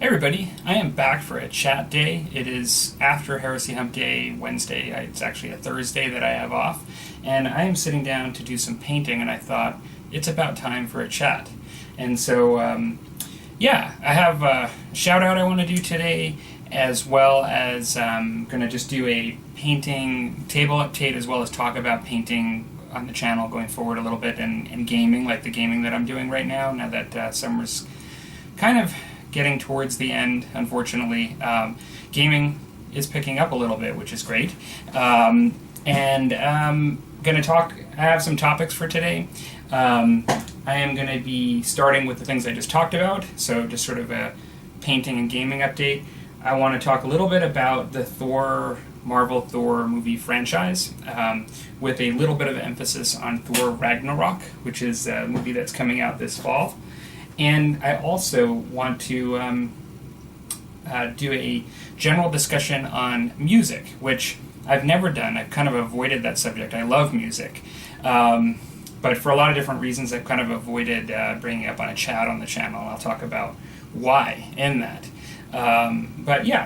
Hey everybody, I am back for a chat day. It is after Heresy Hump Day, Wednesday. It's actually a Thursday that I have off. And I am sitting down to do some painting, and I thought it's about time for a chat. And so, I have a shout out I want to do today, as well as going to just do a painting table update, as well as talk about painting on the channel going forward a little bit, and gaming, like the gaming that I'm doing right now that summer's kind of getting towards the end, unfortunately. Gaming is picking up a little bit, which is great. And I'm going to talk, I have some topics for today. I am going to be starting with the things I just talked about, so just sort of a painting and gaming update. I want to talk a little bit about the Marvel Thor movie franchise, with a little bit of emphasis on Thor Ragnarok, which is a movie that's coming out this fall. And I also want to do a general discussion on music, which I've never done. I've kind of avoided that subject. I love music. But for a lot of different reasons, I've kind of avoided bringing it up on a chat on the channel. I'll talk about why in that.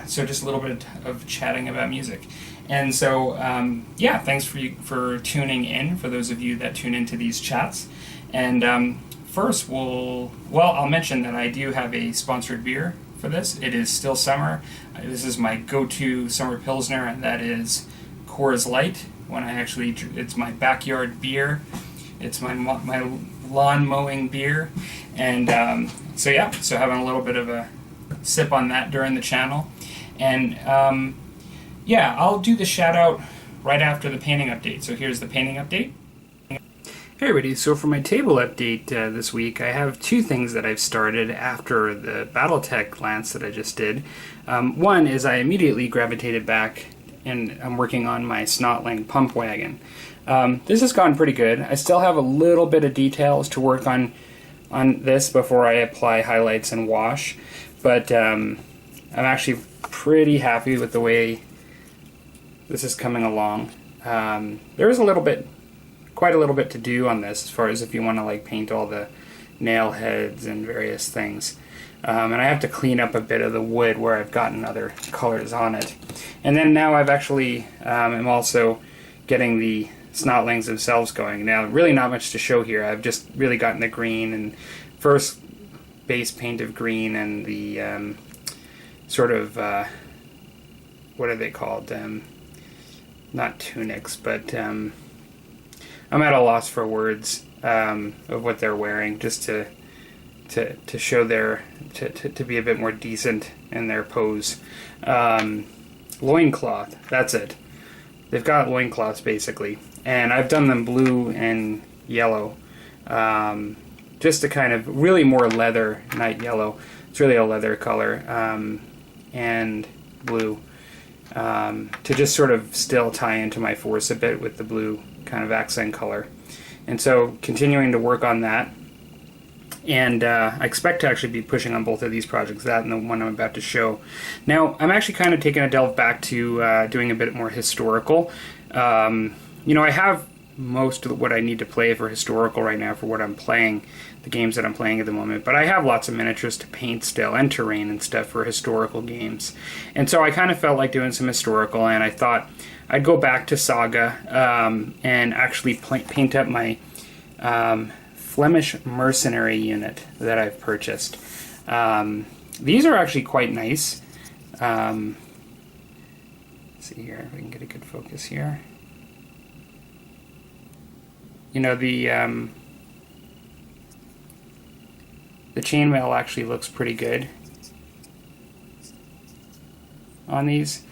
So just a little bit of chatting about music. And so, thanks for tuning in, for those of you that tune into these chats. And first, I'll mention that I do have a sponsored beer for this. It is still summer. This is my go-to summer Pilsner, and that is Coors Light. It's my backyard beer. It's my lawn mowing beer. And so having a little bit of a sip on that during the channel. And I'll do the shout out right after the painting update. So here's the painting update. Hey everybody, so for my table update this week, I have two things that I've started after the Battletech glance that I just did. One is I immediately gravitated back, and I'm working on my Snotling pump wagon. This has gone pretty good. I still have a little bit of details to work on this before I apply highlights and wash, but I'm actually pretty happy with the way this is coming along. There is quite a little bit to do on this, as far as if you want to paint all the nail heads and various things. And I have to clean up a bit of the wood where I've gotten other colors on it. And then now I've actually am also getting the Snotlings themselves going. Now, really not much to show here. I've just really gotten the green and first base paint of green and the what are they called? Not tunics, but I'm at a loss for words of what they're wearing, just to show to be a bit more decent in their pose. Loincloth, that's it. They've got loincloths basically, and I've done them blue and yellow, just to kind of really more leather, night yellow. It's really a leather color, and blue, to just sort of still tie into my force a bit with the blue kind of accent color. And so continuing to work on that, and I expect to actually be pushing on both of these projects, that and the one I'm about to show. Now, I'm actually kind of taking a delve back to doing a bit more historical. I have most of what I need to play for historical right now for what I'm playing, the games that I'm playing at the moment, but I have lots of miniatures to paint still, and terrain and stuff for historical games. And so I kind of felt like doing some historical, and I thought I'd go back to Saga and actually paint up my Flemish mercenary unit that I've purchased. These are actually quite nice. Let's see here if we can get a good focus here. The chainmail actually looks pretty good on these,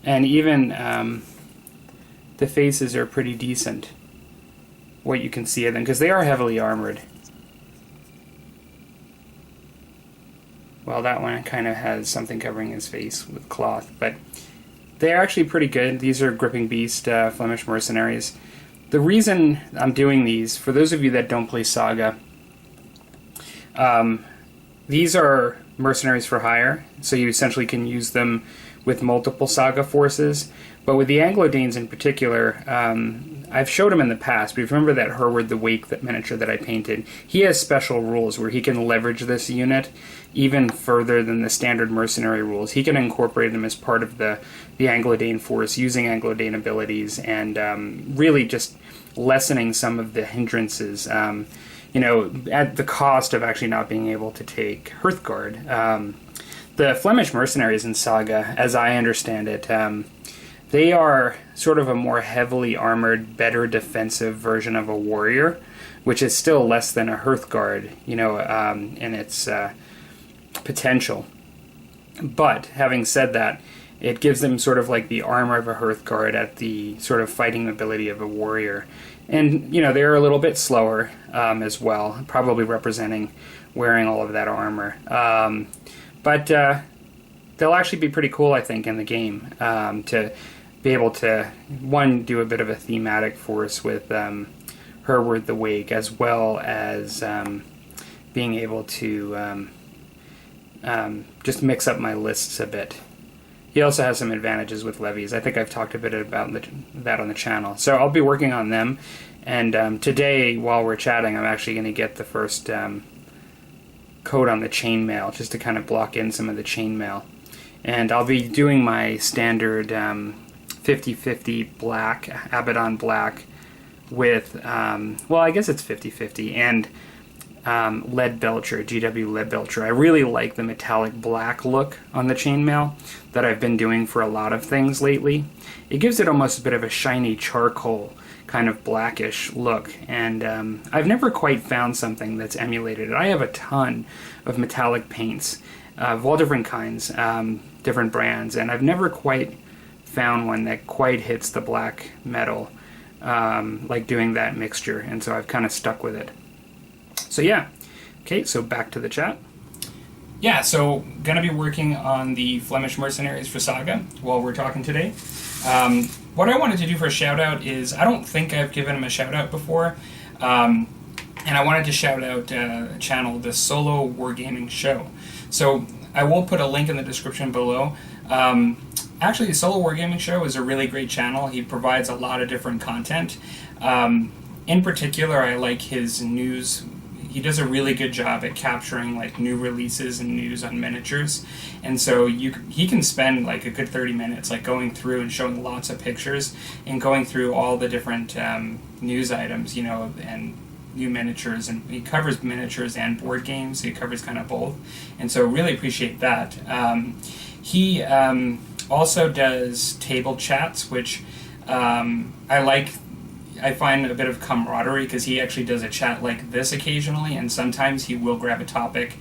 and even the faces are pretty decent, what you can see of them, because they are heavily armored. Well, that one kind of has something covering his face with cloth, but they're actually pretty good. These are Gripping Beast Flemish mercenaries. The reason I'm doing these, for those of you that don't play Saga, these are mercenaries for hire, so you essentially can use them with multiple saga forces. But with the Anglo-Danes in particular, I've showed him in the past, but if you remember that Hereward the Wake that miniature that I painted, he has special rules where he can leverage this unit even further than the standard mercenary rules. He can incorporate them as part of the Anglo-Dane force using Anglo-Dane abilities and really just lessening some of the hindrances, at the cost of actually not being able to take Hearthguard. The Flemish mercenaries in Saga, as I understand it, they are sort of a more heavily armored, better defensive version of a warrior, which is still less than a Hearthguard, in its potential. But having said that, it gives them sort of like the armor of a Hearthguard at the sort of fighting ability of a warrior. And, they're a little bit slower as well, probably representing wearing all of that armor. But they'll actually be pretty cool, I think, in the game to be able to, one, do a bit of a thematic force with Hereward the Wake, as well as being able to just mix up my lists a bit. He also has some advantages with levies. I think I've talked a bit about that on the channel. So I'll be working on them. And today, while we're chatting, I'm actually going to get the first code on the chainmail, just to kind of block in some of the chainmail. And I'll be doing my standard 50-50 black, Abaddon black, with, I guess it's 50-50, and Lead Belcher, GW Lead Belcher. I really like the metallic black look on the chainmail that I've been doing for a lot of things lately. It gives it almost a bit of a shiny charcoal kind of blackish look, and I've never quite found something that's emulated it. I have a ton of metallic paints of all different kinds, different brands, and I've never quite found one that quite hits the black metal like doing that mixture, and so I've kind of stuck with it. So yeah, okay, so back to the chat. Yeah, so gonna be working on the Flemish mercenaries for Saga while we're talking today. What I wanted to do for a shout out is, I don't think I've given him a shout out before, and I wanted to shout out a channel, TheSoloWargamingShow. So I will put a link in the description below. Actually, the Solo Wargaming Show is a really great channel. He provides a lot of different content. In particular, I like his news. He does a really good job at capturing like new releases and news on miniatures, and so he can spend like a good 30 minutes like going through and showing lots of pictures and going through all the different news items, and new miniatures, and he covers miniatures and board games, so he covers kind of both, and so really appreciate that. He also does table chats, which I like. I find a bit of camaraderie because he actually does a chat like this occasionally, and sometimes he will grab a topic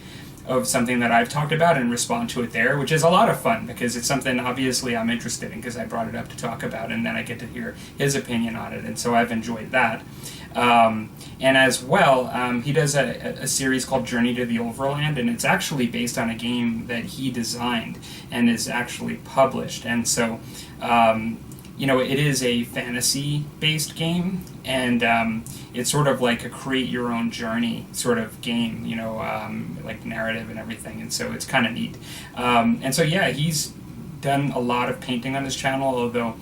of something that I've talked about and respond to it there, which is a lot of fun because it's something obviously I'm interested in because I brought it up to talk about, and then I get to hear his opinion on it, and so I've enjoyed that. And as well, he does a series called Journey to the Overland, and it's actually based on a game that he designed and is actually published, and so it is a fantasy-based game, and it's sort of like a create-your-own-journey sort of game, like narrative and everything, and so it's kind of neat. And so, yeah, he's done a lot of painting on his channel, although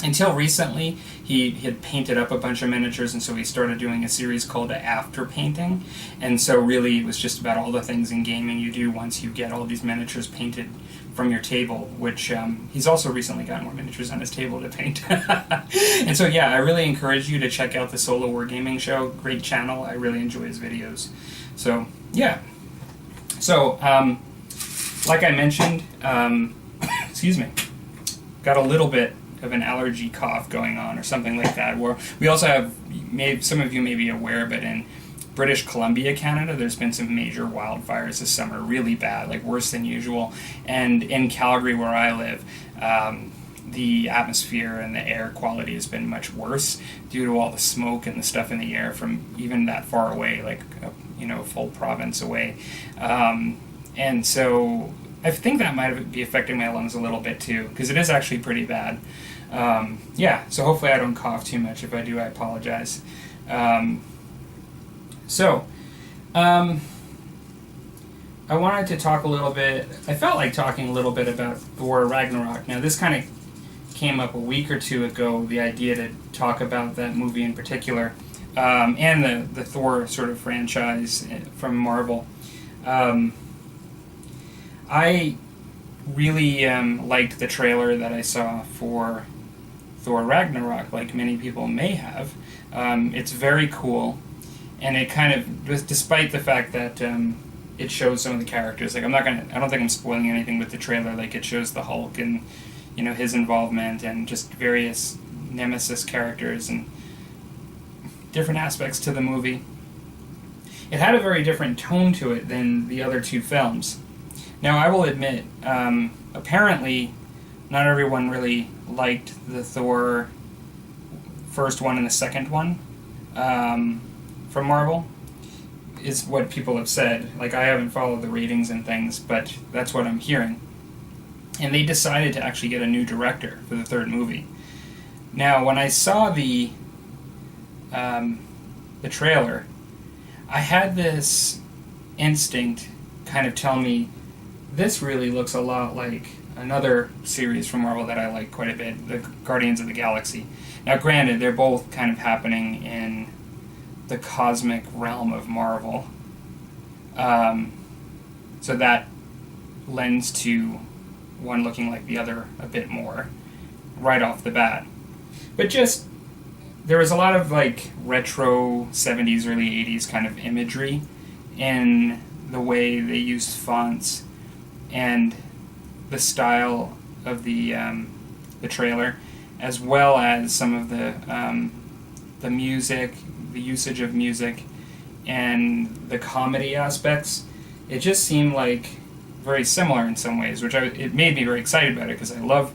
until recently he had painted up a bunch of miniatures, and so he started doing a series called After Painting, and so really it was just about all the things in gaming you do once you get all these miniatures painted from your table, which he's also recently got more miniatures on his table to paint. And so yeah, I really encourage you to check out the Solo Wargaming Show. Great channel. I really enjoy his videos. So yeah. So like I mentioned, excuse me, got a little bit of an allergy cough going on or something like that. We also have, some of you may be aware, but in British Columbia, Canada, there's been some major wildfires this summer, really bad, like worse than usual. And in Calgary, where I live, the atmosphere and the air quality has been much worse due to all the smoke and the stuff in the air from even that far away, like a full province away. And so I think that might be affecting my lungs a little bit too, because it is actually pretty bad. Yeah, so hopefully I don't cough too much. If I do, I apologize. I wanted to talk a little bit, I felt like talking a little bit about Thor Ragnarok. Now, this kind of came up a week or two ago, the idea to talk about that movie in particular, and the Thor sort of franchise from Marvel. I really liked the trailer that I saw for Thor Ragnarok, like many people may have. It's very cool, and it kind of, despite the fact that it shows some of the characters, like I don't think I'm spoiling anything with the trailer, like it shows the Hulk and, you know, his involvement and just various Nemesis characters and different aspects to the movie. It had a very different tone to it than the other two films. Now, I will admit, apparently, not everyone really liked the Thor first one and the second one from Marvel, is what people have said. Like, I haven't followed the ratings and things, but that's what I'm hearing. And they decided to actually get a new director for the third movie. Now, when I saw the trailer, I had this instinct kind of tell me, this really looks a lot like another series from Marvel that I like quite a bit, the Guardians of the Galaxy. Now, granted, they're both kind of happening in the cosmic realm of Marvel. So that lends to one looking like the other a bit more right off the bat. But just, there was a lot of like retro 70s, early 80s kind of imagery in the way they used fonts and the style of the trailer, as well as some of the music, the usage of music, and the comedy aspects. It just seemed like very similar in some ways, which it made me very excited about it because I love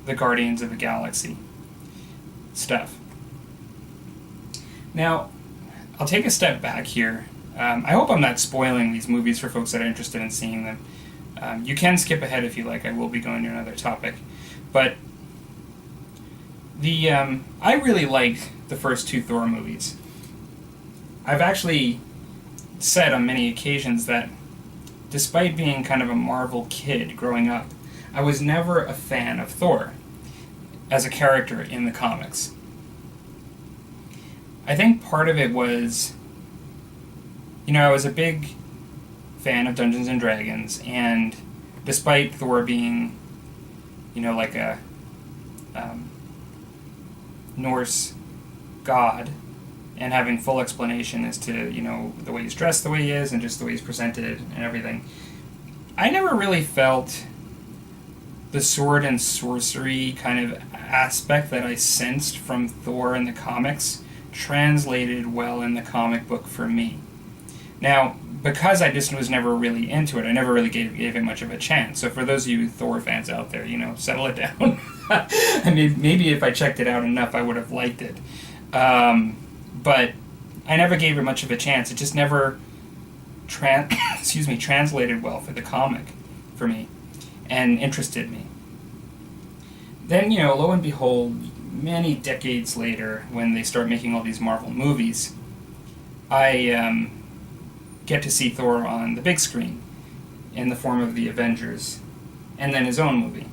the Guardians of the Galaxy stuff. Now, I'll take a step back here. I hope I'm not spoiling these movies for folks that are interested in seeing them. You can skip ahead if you like. I will be going to another topic. But I really liked the first two Thor movies. I've actually said on many occasions that despite being kind of a Marvel kid growing up, I was never a fan of Thor as a character in the comics. I think part of it was, you know, I was a big fan of Dungeons and Dragons, and despite Thor being, you know, like a Norse god, and having full explanation as to, you know, the way he's dressed the way he is, and just the way he's presented and everything, I never really felt the sword and sorcery kind of aspect that I sensed from Thor in the comics translated well in the comic book for me. Now, because I just was never really into it, I never really gave it much of a chance. So for those of you Thor fans out there, you know, settle it down. I mean, maybe if I checked it out enough, I would have liked it. But I never gave it much of a chance. It just never translated well for the comic for me and interested me. Then, you know, lo and behold, many decades later, when they start making all these Marvel movies, I get to see Thor on the big screen in the form of the Avengers, and then his own movie.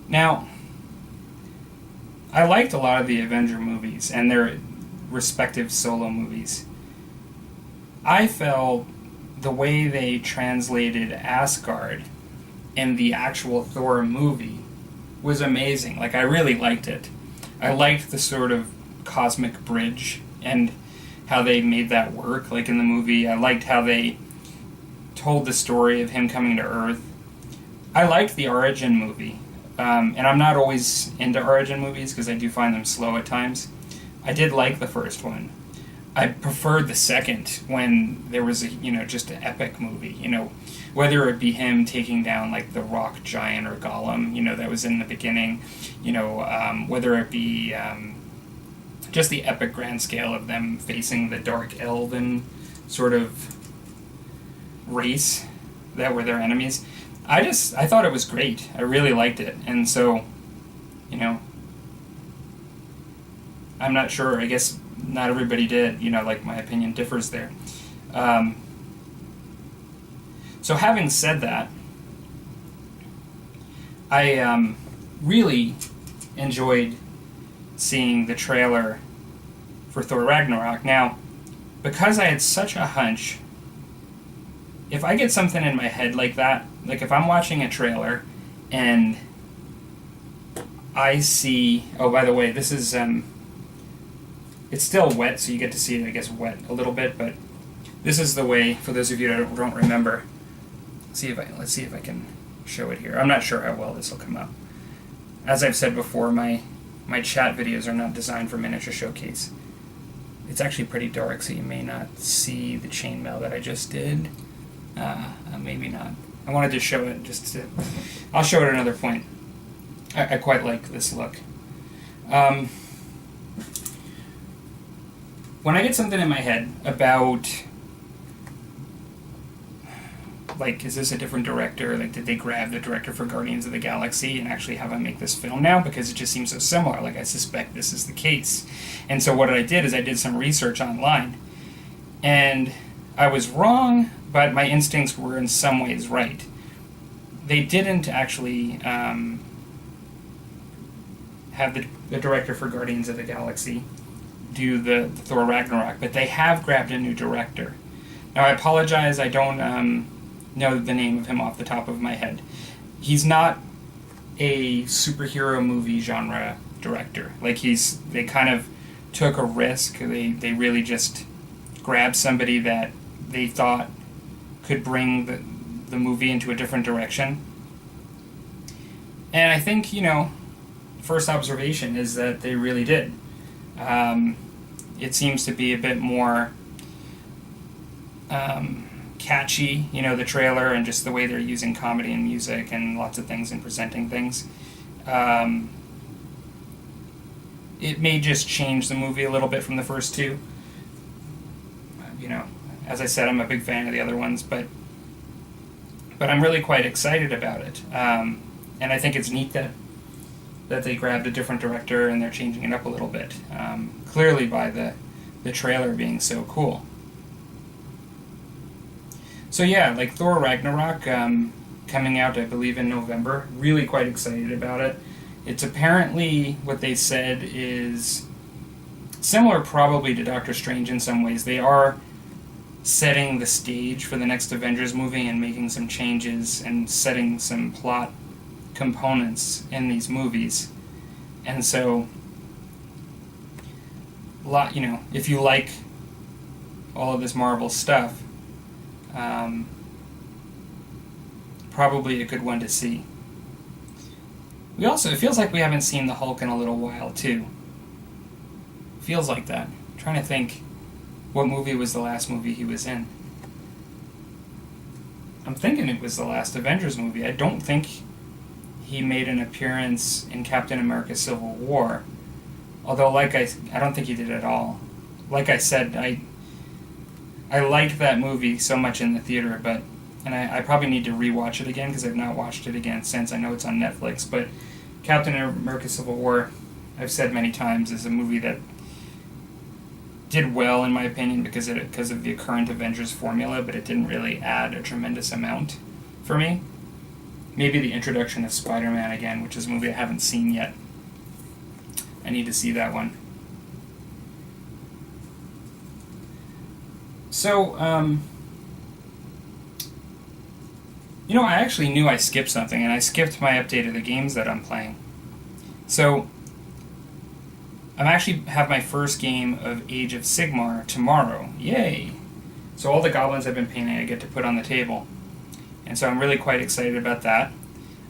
Now, I liked a lot of the Avenger movies and their respective solo movies. I felt the way they translated Asgard in the actual Thor movie was amazing. Like, I really liked it. I liked the sort of cosmic bridge and how they made that work, like in the movie. I liked how they told the story of him coming to Earth. I liked the origin movie. And I'm not always into origin movies because I do find them slow at times. I did like the first one. I preferred the second when there was a, you know, just an epic movie, you know, whether it be him taking down like the rock giant or Gollum, you know, that was in the beginning, you know, whether it be just the epic grand scale of them facing the dark elven sort of race that were their enemies. I thought it was great. I really liked it. And so, you know, I'm not sure. I guess not everybody did. Like my opinion differs there. So having said that, I really enjoyed seeing the trailer for Thor Ragnarok. Now, because I had such a hunch, if I get something in my head like that, like if I'm watching a trailer and I see... Oh, by the way, this is... it's still wet, so you get to see it, I guess, wet a little bit, but this is the way, for those of you that don't remember. Let's see if I can show it here. I'm not sure how well this will come up. As I've said before, my chat videos are not designed for miniature showcase. It's actually pretty dark, so you may not see the chainmail that I just did. Maybe not. I wanted to show it I'll show it at another point. I quite like this look. When I get something in my head about, like, is this a different director? Like, did they grab the director for Guardians of the Galaxy and actually have him make this film now? Because it just seems so similar. Like, I suspect this is the case. And so what I did is I did some research online. And I was wrong, but my instincts were in some ways right. They didn't actually have the director for Guardians of the Galaxy do the Thor Ragnarok, but they have grabbed a new director. Now, I apologize, I don't know the name of him off the top of my head. He's not a superhero movie genre director. Like, they kind of took a risk. They really just grabbed somebody that they thought could bring the movie into a different direction. And I think, first observation is that they really did. It seems to be a bit more catchy, the trailer, and just the way they're using comedy and music and lots of things and presenting things. It may just change the movie a little bit from the first two. As I said, I'm a big fan of the other ones, but I'm really quite excited about it. And I think it's neat that they grabbed a different director and they're changing it up a little bit. Clearly by the trailer being so cool. So yeah, like Thor Ragnarok coming out, I believe, in November. Really quite excited about it. It's apparently, what they said, is similar probably to Doctor Strange in some ways. They are setting the stage for the next Avengers movie and making some changes and setting some plot components in these movies. And so, if you like all of this Marvel stuff, probably a good one to see. It feels like we haven't seen the Hulk in a little while, too. Feels like that. I'm trying to think what movie was the last movie he was in. I'm thinking it was the last Avengers movie. I don't think he made an appearance in Captain America Civil War. Although, I don't think he did at all. Like I said, I liked that movie so much in the theater, and I probably need to rewatch it again because I've not watched it again since. I know it's on Netflix, but Captain America Civil War, I've said many times, is a movie that did well, in my opinion, because of the current Avengers formula, but it didn't really add a tremendous amount for me. Maybe the introduction of Spider-Man again, which is a movie I haven't seen yet. I need to see that one. So, I actually knew I skipped something, and I skipped my update of the games that I'm playing. So, I'm actually have my first game of Age of Sigmar tomorrow. Yay! So all the goblins I've been painting I get to put on the table. And so I'm really quite excited about that.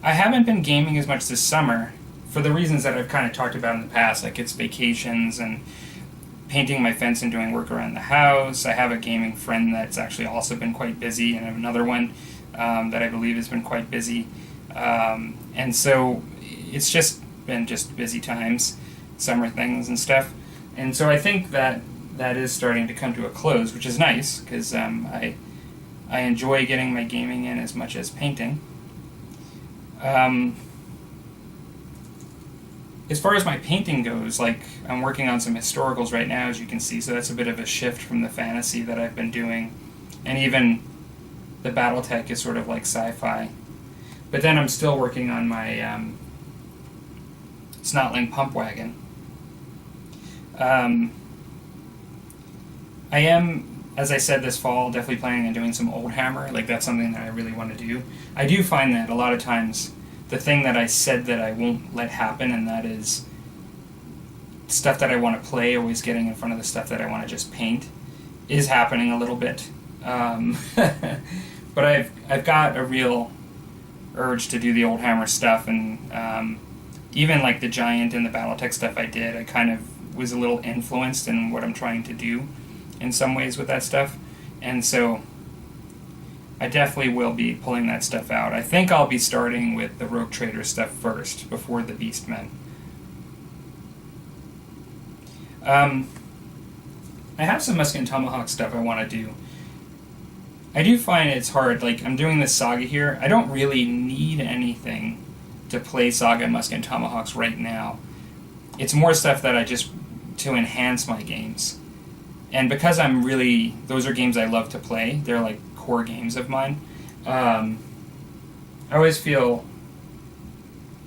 I haven't been gaming as much this summer for the reasons that I've kind of talked about in the past, like it's vacations and painting my fence and doing work around the house. I have a gaming friend that's actually also been quite busy, and I have another one that I believe has been quite busy. And so it's just been busy times, summer things and stuff. And so I think that is starting to come to a close, which is nice, because I enjoy getting my gaming in as much as painting. as far as my painting goes, like, I'm working on some historicals right now, as you can see, so that's a bit of a shift from the fantasy that I've been doing. And even the Battletech is sort of like sci-fi. But then I'm still working on my Snotling pump wagon. I am, as I said, this fall definitely planning on doing some Old Hammer. Like, that's something that I really want to do. I do find that a lot of times the thing that I said that I won't let happen, and that is stuff that I want to play, always getting in front of the stuff that I want to just paint, is happening a little bit. But I've got a real urge to do the Old Hammer stuff, and even like the Giant and the Battletech stuff I did, I kind of was a little influenced in what I'm trying to do in some ways with that stuff, and so I definitely will be pulling that stuff out. I think I'll be starting with the Rogue Trader stuff first, before the Beastmen. I have some Musket and Tomahawk stuff I want to do. I do find it's hard. Like, I'm doing this Saga here. I don't really need anything to play Saga, Musket, and Tomahawks right now. It's more stuff that I just to enhance my games. And because I'm really, those are games I love to play. They're like core games of mine. I always feel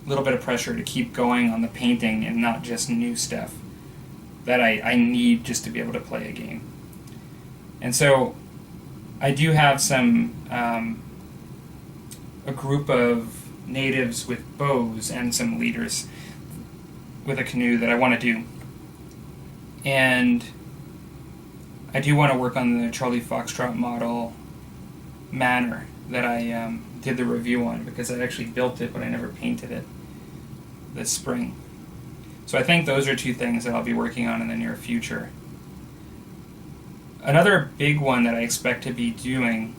a little bit of pressure to keep going on the painting and not just new stuff that I need just to be able to play a game. And so I do have some a group of natives with bows and some leaders with a canoe that I want to do. And I do want to work on the Charlie Foxtrot model Manor that I did the review on, because I actually built it but I never painted it this spring. So I think those are two things that I'll be working on in the near future. Another big one that I expect to be doing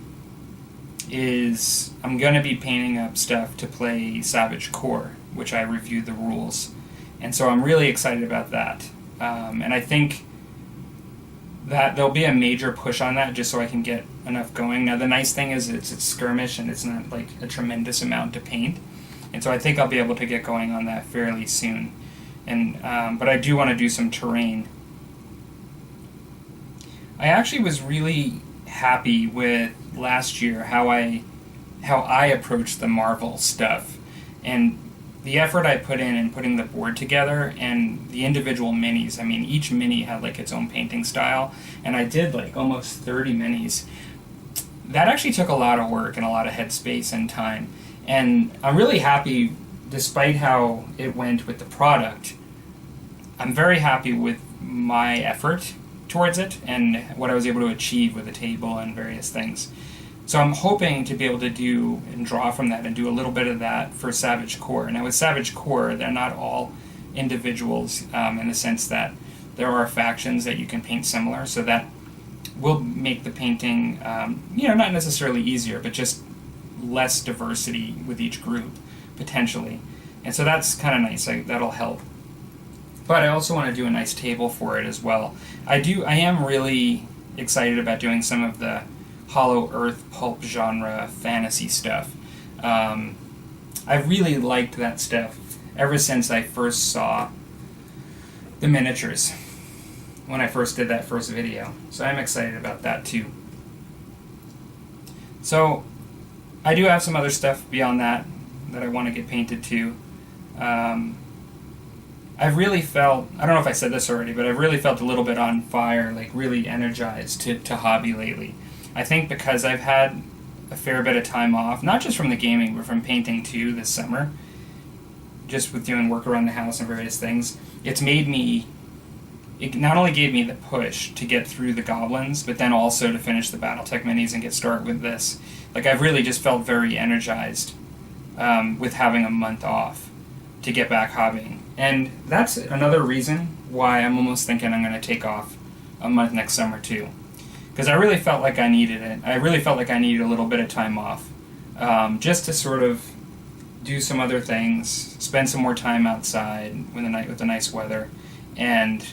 is I'm going to be painting up stuff to play Savage Core, which I reviewed the rules. And so I'm really excited about that. And I think that there'll be a major push on that just so I can get enough going. Now, the nice thing is it's skirmish and it's not like a tremendous amount to paint. And so I think I'll be able to get going on that fairly soon. And but I do want to do some terrain. I actually was really happy with last year how I approached the Marvel stuff, and the effort I put in putting the board together and the individual minis. I mean, each mini had like its own painting style, and I did like almost 30 minis. That actually took a lot of work and a lot of headspace and time, and I'm really happy despite how it went with the product. I'm very happy with my effort towards it and what I was able to achieve with the table and various things. So I'm hoping to be able to do and draw from that and do a little bit of that for Savage Core. Now with Savage Core, they're not all individuals in the sense that there are factions that you can paint similar, so that will make the painting, not necessarily easier, but just less diversity with each group, potentially. And so that's kind of nice. That'll help. But I also want to do a nice table for it as well. I am really excited about doing some of the Hollow Earth pulp genre fantasy stuff. I really liked that stuff ever since I first saw the miniatures, when I first did that first video. So I'm excited about that too. So I do have some other stuff beyond that I want to get painted too. I've really felt, I don't know if I said this already, but I've really felt a little bit on fire, like really energized to hobby lately. I think because I've had a fair bit of time off, not just from the gaming, but from painting too this summer, just with doing work around the house and various things, it not only gave me the push to get through the goblins, but then also to finish the Battletech minis and get started with this. Like, I've really just felt very energized with having a month off to get back hobbying. And that's another reason why I'm almost thinking I'm going to take off a month next summer too. Because I really felt like I needed it. I really felt like I needed a little bit of time off. Just to sort of do some other things, spend some more time outside with the nice weather, and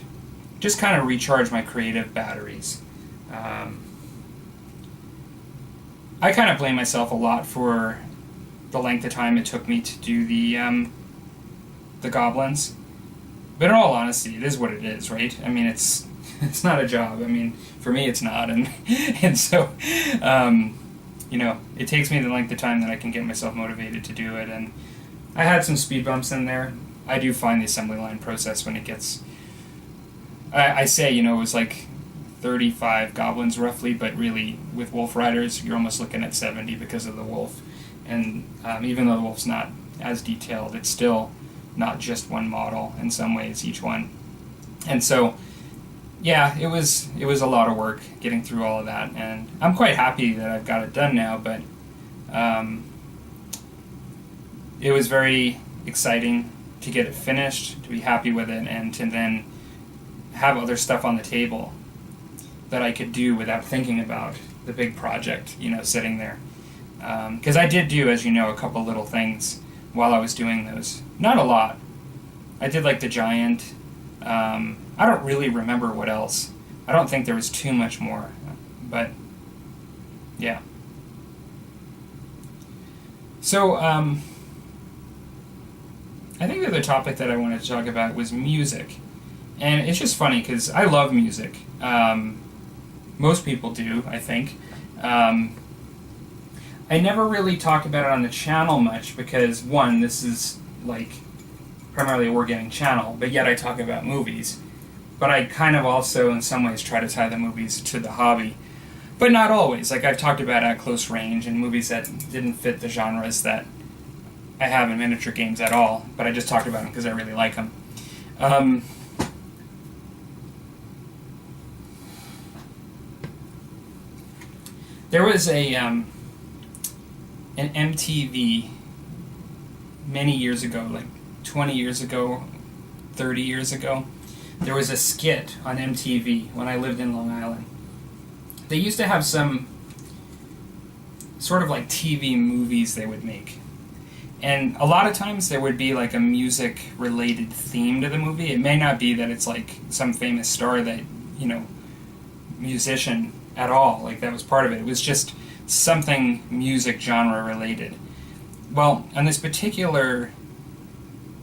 just kind of recharge my creative batteries. I kind of blame myself a lot for the length of time it took me to do the goblins. But in all honesty, it is what it is, right? I mean, it's not a job. I mean, for me, it's not, and and so, it takes me the length of time that I can get myself motivated to do it. And I had some speed bumps in there. I do find the assembly line process when it gets. I say, it was like 35 goblins roughly, but really with wolf riders, you're almost looking at 70 because of the wolf. And even though the wolf's not as detailed, it's still not just one model in some ways, each one. And so, yeah, it was a lot of work getting through all of that, and I'm quite happy that I've got it done now, but it was very exciting to get it finished, to be happy with it, and to then have other stuff on the table that I could do without thinking about the big project, sitting there. Because I did do, as you know, a couple little things while I was doing those. Not a lot. I did like the giant. I don't really remember what else. I don't think there was too much more. But, yeah. So, I think the other topic that I wanted to talk about was music. And it's just funny because I love music. Most people do, I think. I never really talk about it on the channel much because, one, this is like primarily a wargaming channel, but yet I talk about movies. But I kind of also, in some ways, try to tie the movies to the hobby. But not always. Like, I've talked about at close range and movies that didn't fit the genres that I have in miniature games at all, but I just talked about them because I really like them. There was an MTV many years ago, like 20 years ago, 30 years ago. There was a skit on MTV when I lived in Long Island. They used to have some sort of like TV movies they would make. And a lot of times there would be like a music-related theme to the movie. It may not be that it's like some famous star that, musician at all, like that was part of it. It was just something music genre related. Well, on this particular,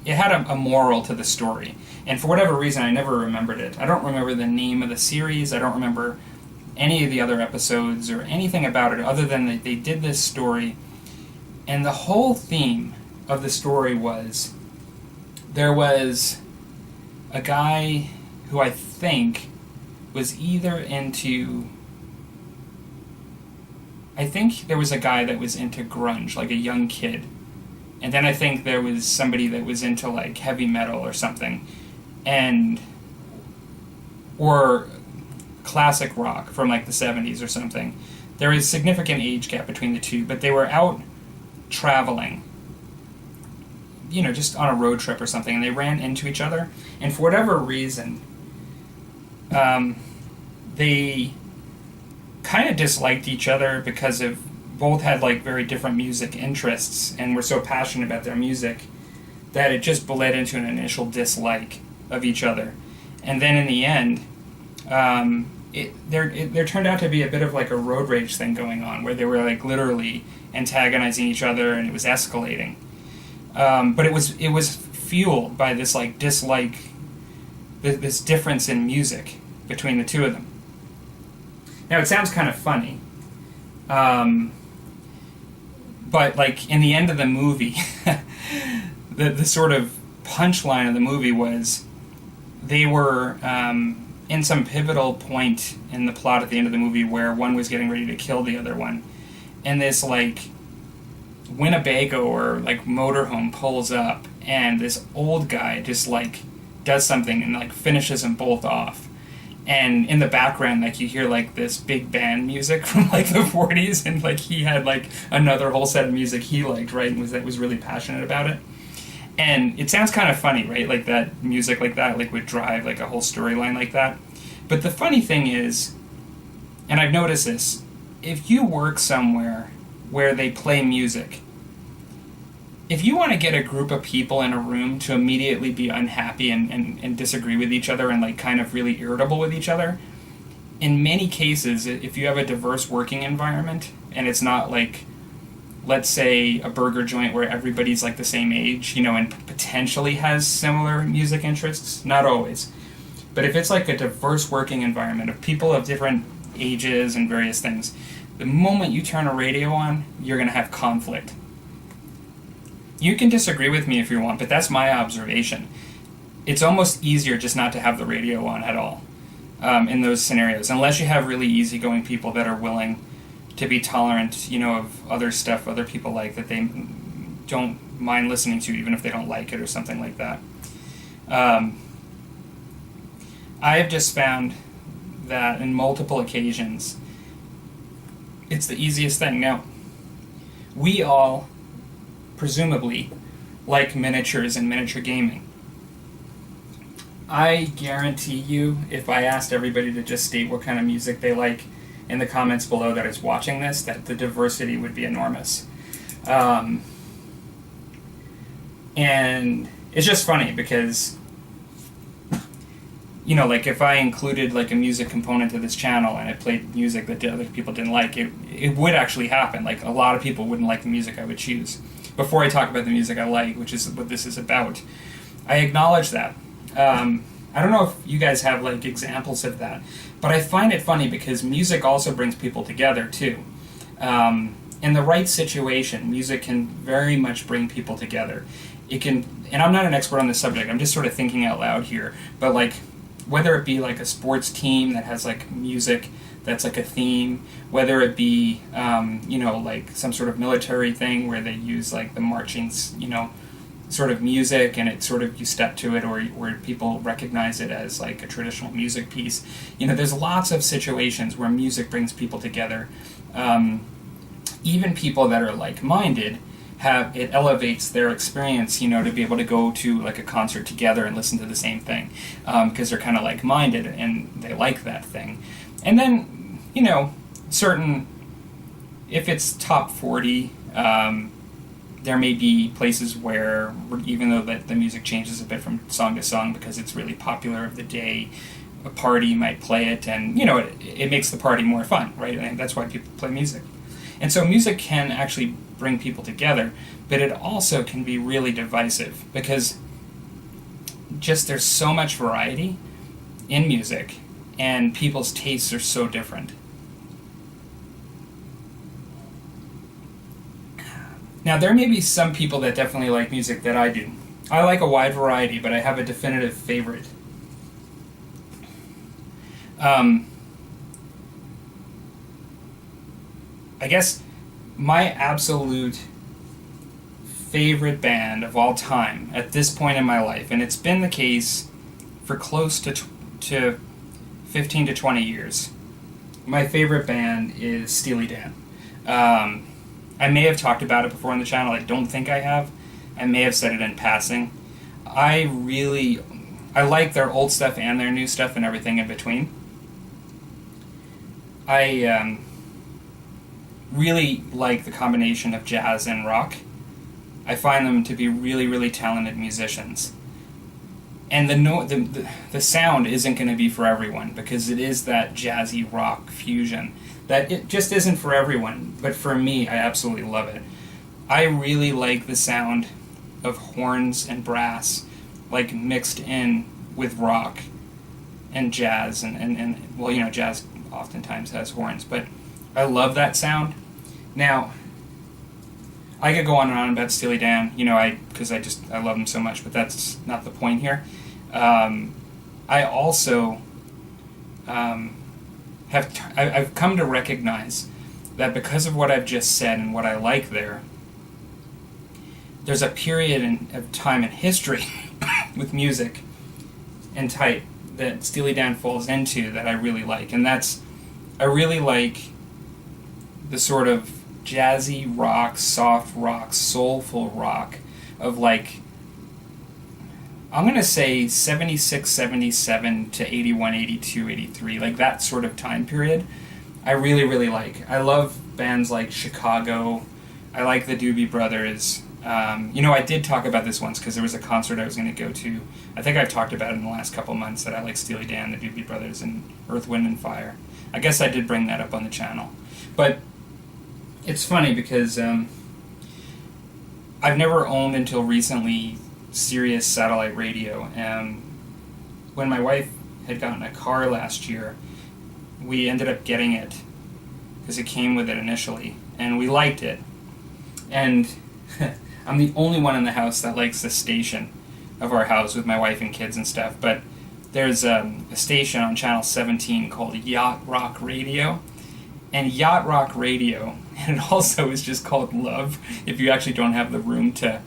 it had a moral to the story. And for whatever reason, I never remembered it. I don't remember the name of the series. I don't remember any of the other episodes or anything about it other than that they did this story. And the whole theme of the story was there was a guy who I think was either into... I think there was a guy that was into grunge, like a young kid. And then I think there was somebody that was into like heavy metal or something. Or classic rock from like the 70s or something. There was a significant age gap between the two, but they were out traveling, just on a road trip or something, and they ran into each other. And for whatever reason, they kind of disliked each other because of both had like very different music interests and were so passionate about their music that it just bled into an initial dislike of each other. And then in the end, there turned out to be a bit of like a road rage thing going on where they were like literally antagonizing each other and it was escalating. But it was fueled by this like dislike, this difference in music between the two of them. Now it sounds kind of funny, but like in the end of the movie, the sort of punchline of the movie was they were in some pivotal point in the plot at the end of the movie where one was getting ready to kill the other one, and this like Winnebago or like motorhome pulls up, and this old guy just like does something and like finishes them both off. And in the background, like, you hear, like, this big band music from, like, the 40s, and, like, he had, like, another whole set of music he liked, right, and was really passionate about it. And it sounds kind of funny, right, like, that music like that, like, would drive, like, a whole storyline like that. But the funny thing is, and I've noticed this, if you work somewhere where they play music, if you want to get a group of people in a room to immediately be unhappy and disagree with each other and like kind of really irritable with each other, in many cases, if you have a diverse working environment and it's not like let's say, a burger joint where everybody's like the same age, and potentially has similar music interests. Not always. But if it's like a diverse working environment of people of different ages and various things, the moment you turn a radio on, you're going to have conflict. You can disagree with me if you want, but that's my observation. It's almost easier just not to have the radio on at all in those scenarios, unless you have really easygoing people that are willing to be tolerant, of other stuff other people like that they don't mind listening to, even if they don't like it or something like that. I've just found that in multiple occasions, it's the easiest thing. Now, we all, presumably, like miniatures and miniature gaming. I guarantee you, if I asked everybody to just state what kind of music they like in the comments below that is watching this, that the diversity would be enormous. And it's just funny because, like if I included like a music component to this channel and I played music that other people didn't like, it would actually happen. Like a lot of people wouldn't like the music I would choose. Before I talk about the music I like, which is what this is about, I acknowledge that. I don't know if you guys have like examples of that, but I find it funny because music also brings people together too. In the right situation, music can very much bring people together. It can, and I'm not an expert on this subject, I'm just sort of thinking out loud here, but like whether it be like a sports team that has like music that's like a theme, whether it be like some sort of military thing where they use like the marching sort of music, and it sort of, you step to it, or where people recognize it as like a traditional music piece. There's lots of situations where music brings people together. Even people that are like-minded, it elevates their experience, to be able to go to like a concert together and listen to the same thing, because they're kind of like-minded and they like that thing. And then, certain, if it's top 40, there may be places where, even though the music changes a bit from song to song because it's really popular of the day, a party might play it, and it makes the party more fun, right? And that's why people play music. And so music can actually bring people together, but it also can be really divisive because just there's so much variety in music, and people's tastes are so different. Now, there may be some people that definitely like music that I do. I like a wide variety, but I have a definitive favorite. I guess my absolute favorite band of all time at this point in my life, and it's been the case for close to 15 to 20 years, my favorite band is Steely Dan. I may have talked about it before on the channel. I don't think I have. I may have said it in passing. I like their old stuff and their new stuff and everything in between. I really like the combination of jazz and rock. I find them to be really, really talented musicians. And the sound isn't going to be for everyone because it is that jazzy rock fusion that it just isn't for everyone, but for me, I absolutely love it. I really like the sound of horns and brass, like mixed in with rock and jazz, and jazz oftentimes has horns, but I love that sound. Now, I could go on and on about Steely Dan, because I love them so much, but that's not the point here. I also I've come to recognize that because of what I've just said and what I like there's a period of time in history with music and type that Steely Dan falls into that I really like, and I really like the sort of jazzy rock, soft rock, soulful rock of like, I'm going to say 76, 77 to 81, 82, 83, like that sort of time period. I really, really like. I love bands like Chicago. I like the Doobie Brothers. I did talk about this once because there was a concert I was going to go to. I think I've talked about it in the last couple months that I like Steely Dan, the Doobie Brothers, and Earth, Wind, and Fire. I guess I did bring that up on the channel. But it's funny because I've never owned until recently Sirius satellite radio. When my wife had gotten a car last year, we ended up getting it because it came with it initially, and we liked it. And I'm the only one in the house that likes the station of our house with my wife and kids and stuff, but there's a station on channel 17 called Yacht Rock Radio, and Yacht Rock Radio, and it also is just called Love, if you actually don't have the room to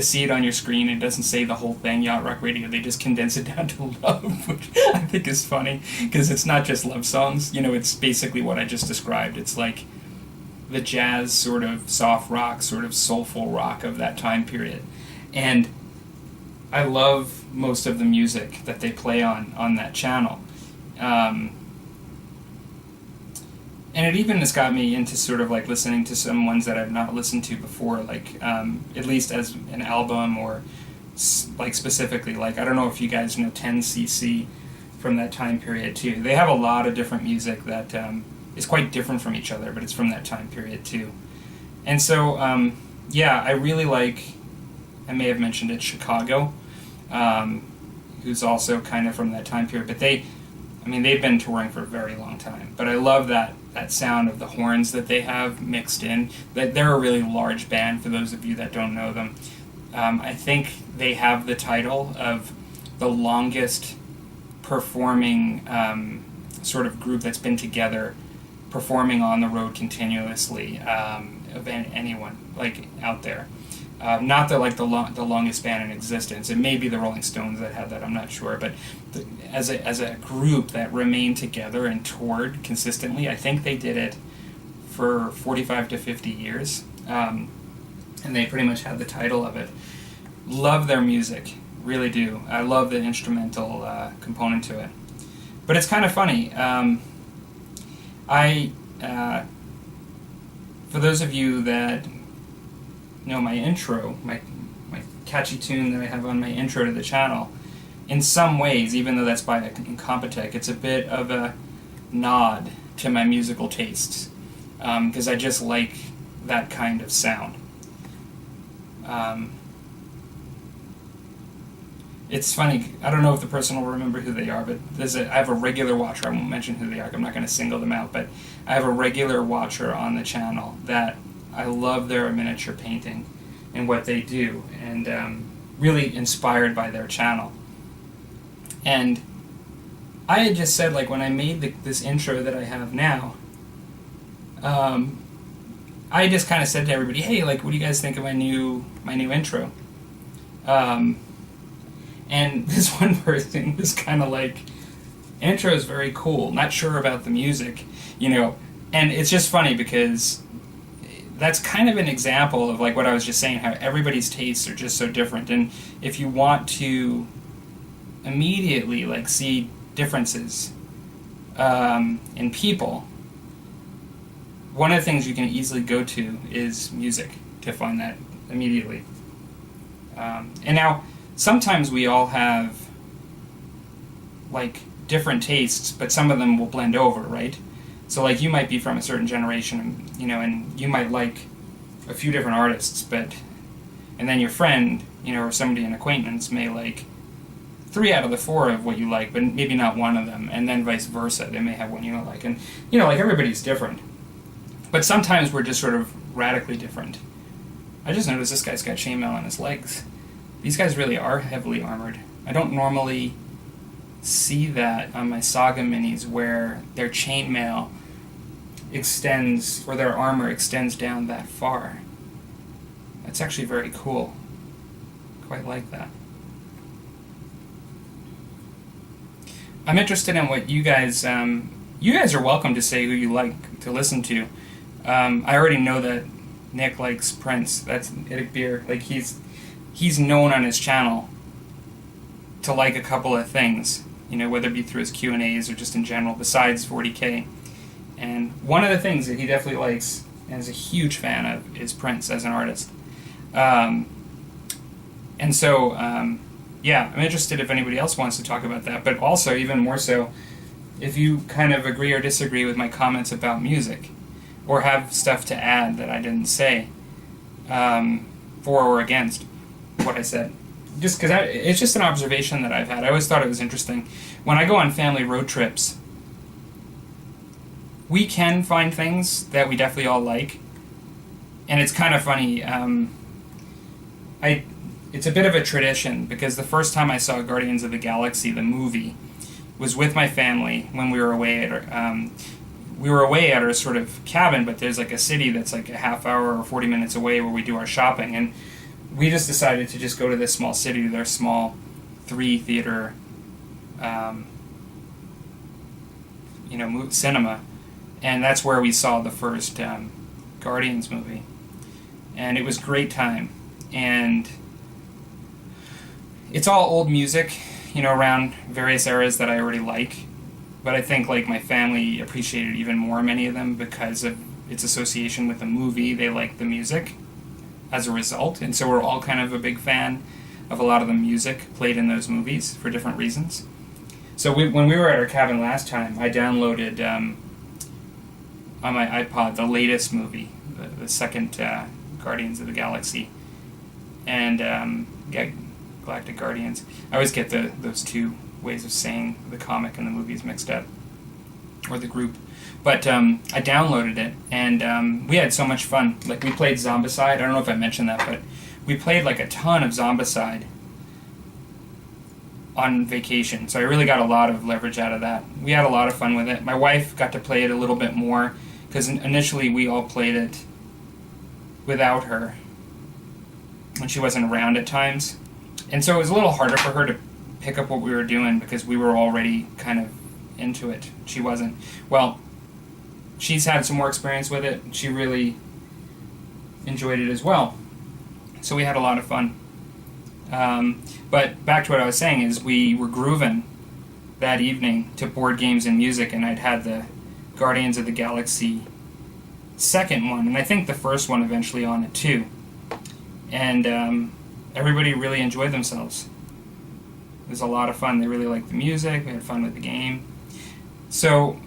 see it on your screen. It doesn't say the whole thing, Yacht Rock Radio, they just condense it down to love, which I think is funny, because it's not just love songs, it's basically what I just described. It's like the jazz sort of soft rock, sort of soulful rock of that time period. And I love most of the music that they play on that channel. And it even has got me into sort of like listening to some ones that I've not listened to before, like at least as an album, or like specifically, like I don't know if you guys know 10cc from that time period too. They have a lot of different music that is quite different from each other, but it's from that time period too. And so, yeah, I really like, I may have mentioned it, Chicago, who's also kind of from that time period, but they've been touring for a very long time. But I love that sound of the horns that they have mixed in. They're a really large band, for those of you that don't know them. I think they have the title of the longest performing sort of group that's been together, performing on the road continuously, of anyone like out there. Not the longest band in existence. It may be the Rolling Stones that had that. I'm not sure, but as a group that remained together and toured consistently, I think they did it for 45 to 50 years, and they pretty much had the title of it. Love their music, really do. I love the instrumental component to it. But it's kind of funny. For those of you that know my intro, my catchy tune that I have on my intro to the channel, in some ways, even though that's by Incompetech, it's a bit of a nod to my musical tastes, because I just like that kind of sound. It's funny, I don't know if the person will remember who they are, but I have a regular watcher. I won't mention who they are, I'm not going to single them out, but I have a regular watcher on the channel that I love their miniature painting and what they do, and really inspired by their channel. And I had just said, like, when I made this intro that I have now, I just kind of said to everybody, hey, like, what do you guys think of my new intro? And this one person was kind of like, intro is very cool, not sure about the music, and it's just funny because that's kind of an example of like what I was just saying, how everybody's tastes are just so different. And if you want to immediately like see differences in people, one of the things you can easily go to is music to find that immediately. And now sometimes we all have like different tastes, but some of them will blend over, right? So like you might be from a certain generation, and you might like a few different artists, and then your friend, or somebody, an acquaintance, may like 3 out of the 4 of what you like, but maybe not one of them, and then vice versa. They may have one you don't like, and like everybody's different. But sometimes we're just sort of radically different. I just noticed this guy's got chainmail on his legs. These guys really are heavily armored. I don't normally see that on my Saga minis where their chainmail extends, or their armor extends down that far. That's actually very cool. Quite like that. I'm interested in what you guys are welcome to say who you like to listen to. I already know that Nick likes Prince. That's Eric Beer. Like he's known on his channel to like a couple of things, whether it be through his Q&As or just in general, besides 40K. And one of the things that he definitely likes and is a huge fan of is Prince as an artist. And so, yeah, I'm interested if anybody else wants to talk about that, but also, even more so, if you kind of agree or disagree with my comments about music, or have stuff to add that I didn't say. for or against what I said. Just because it's just an observation that I've had. I always thought it was interesting. When I go on family road trips, we can find things that we definitely all like, and it's kind of funny. It's a bit of a tradition because the first time I saw Guardians of the Galaxy, the movie, was with my family when we were away at our sort of cabin, but there's like a city that's like a half hour or 40 minutes away where we do our shopping, and we just decided to just go to this small city, their small 3-theater cinema, and that's where we saw the first Guardians movie, and it was a great time. And it's all old music, around various eras that I already like, but I think like my family appreciated even more many of them because of its association with the movie. They like the music as a result, and so we're all kind of a big fan of a lot of the music played in those movies for different reasons. So when we were at our cabin last time, I downloaded on my iPod the latest movie, the second Guardians of the Galaxy, and Galactic Guardians. I always get those two ways of saying the comic and the movies mixed up, or the group. But I downloaded it, and we had so much fun. Like, we played Zombicide. I don't know if I mentioned that, but we played like a ton of Zombicide on vacation. So I really got a lot of leverage out of that. We had a lot of fun with it. My wife got to play it a little bit more, because initially we all played it without her when she wasn't around at times. And so it was a little harder for her to pick up what we were doing because we were already kind of into it. She wasn't. Well, she's had some more experience with it. She really enjoyed it as well. So we had a lot of fun. But back to what I was saying is we were grooving that evening to board games and music, and I'd had the Guardians of the Galaxy second one, and I think the first one eventually on it too. And everybody really enjoyed themselves. It was a lot of fun. They really liked the music. We had fun with the game. So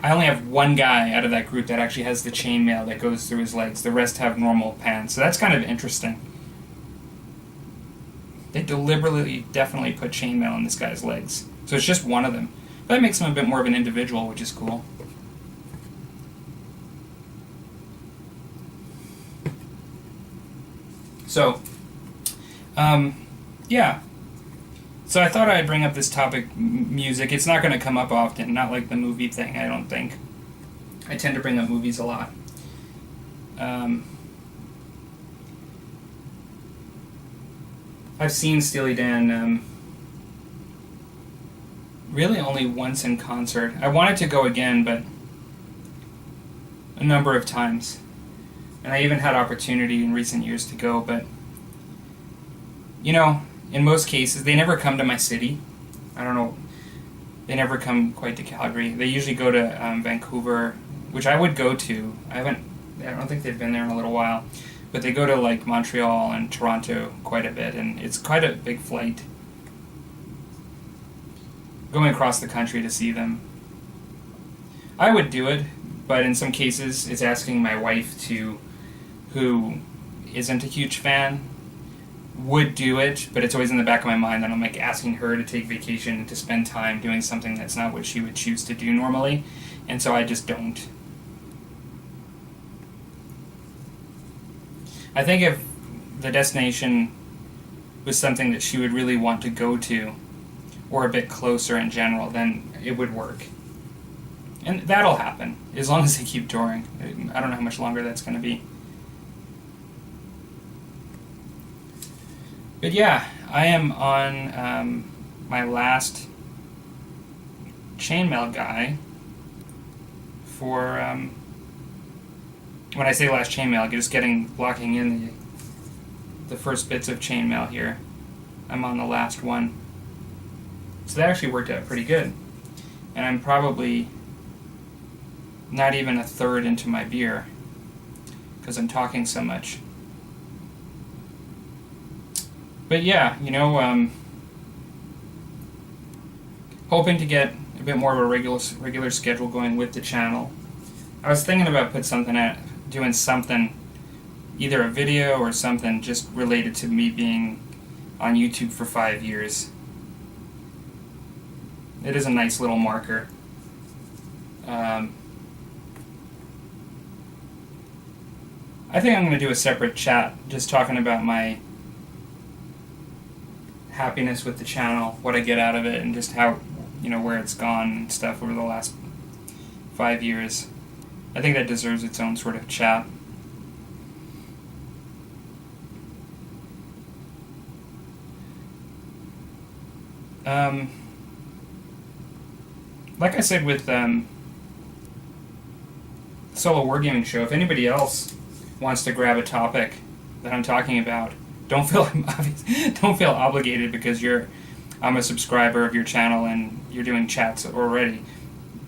I only have one guy out of that group that actually has the chainmail that goes through his legs. The rest have normal pants. So that's kind of interesting. They deliberately, definitely put chainmail on this guy's legs. So it's just one of them. But that makes him a bit more of an individual, which is cool. So, yeah. So I thought I'd bring up this topic, music. It's not going to come up often, not like the movie thing, I don't think. I tend to bring up movies a lot. I've seen Steely Dan really only once in concert. I wanted to go again, but a number of times. And I even had opportunity in recent years to go, but in most cases, they never come to my city. I don't know. They never come quite to Calgary. They usually go to Vancouver, which I would go to. I don't think they've been there in a little while. But they go to like Montreal and Toronto quite a bit, and it's quite a big flight going across the country to see them. I would do it, but in some cases it's asking my wife to, who isn't a huge fan, would do it, but it's always in the back of my mind that I'm like asking her to take vacation and to spend time doing something that's not what she would choose to do normally, and so I just don't. I think if the destination was something that she would really want to go to, or a bit closer in general, then it would work. And that'll happen, as long as they keep touring. I don't know how much longer that's going to be. But yeah, I am on my last chainmail guy for... when I say last chainmail, just blocking in the first bits of chainmail here. I'm on the last one. So that actually worked out pretty good. And I'm probably not even a third into my beer because I'm talking so much. But yeah, hoping to get a bit more of a regular schedule going with the channel. I was thinking about doing something either a video or something just related to me being on YouTube for 5 years. It is a nice little marker. I think I'm going to do a separate chat just talking about my happiness with the channel, what I get out of it, and just how, where it's gone and stuff over the last 5 years. I think that deserves its own sort of chat. Like I said with Solo Wargaming Show, if anybody else wants to grab a topic that I'm talking about, don't feel obligated because I'm a subscriber of your channel and you're doing chats already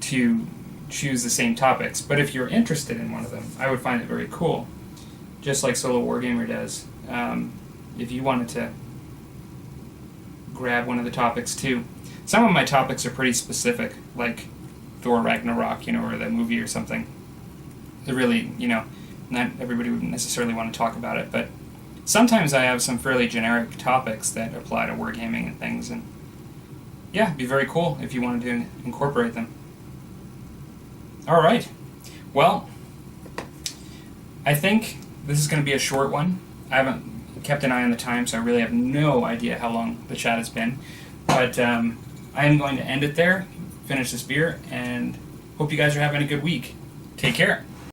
to choose the same topics. But if you're interested in one of them, I would find it very cool, just like Solo Wargamer does. If you wanted to grab one of the topics too. Some of my topics are pretty specific, like Thor Ragnarok, or the movie or something. They're really, not everybody would necessarily want to talk about it, but sometimes I have some fairly generic topics that apply to wargaming and things, and yeah, it'd be very cool if you wanted to incorporate them. Alright, well, I think this is going to be a short one. I haven't kept an eye on the time, so I really have no idea how long the chat has been, but I am going to end it there, finish this beer, and hope you guys are having a good week. Take care.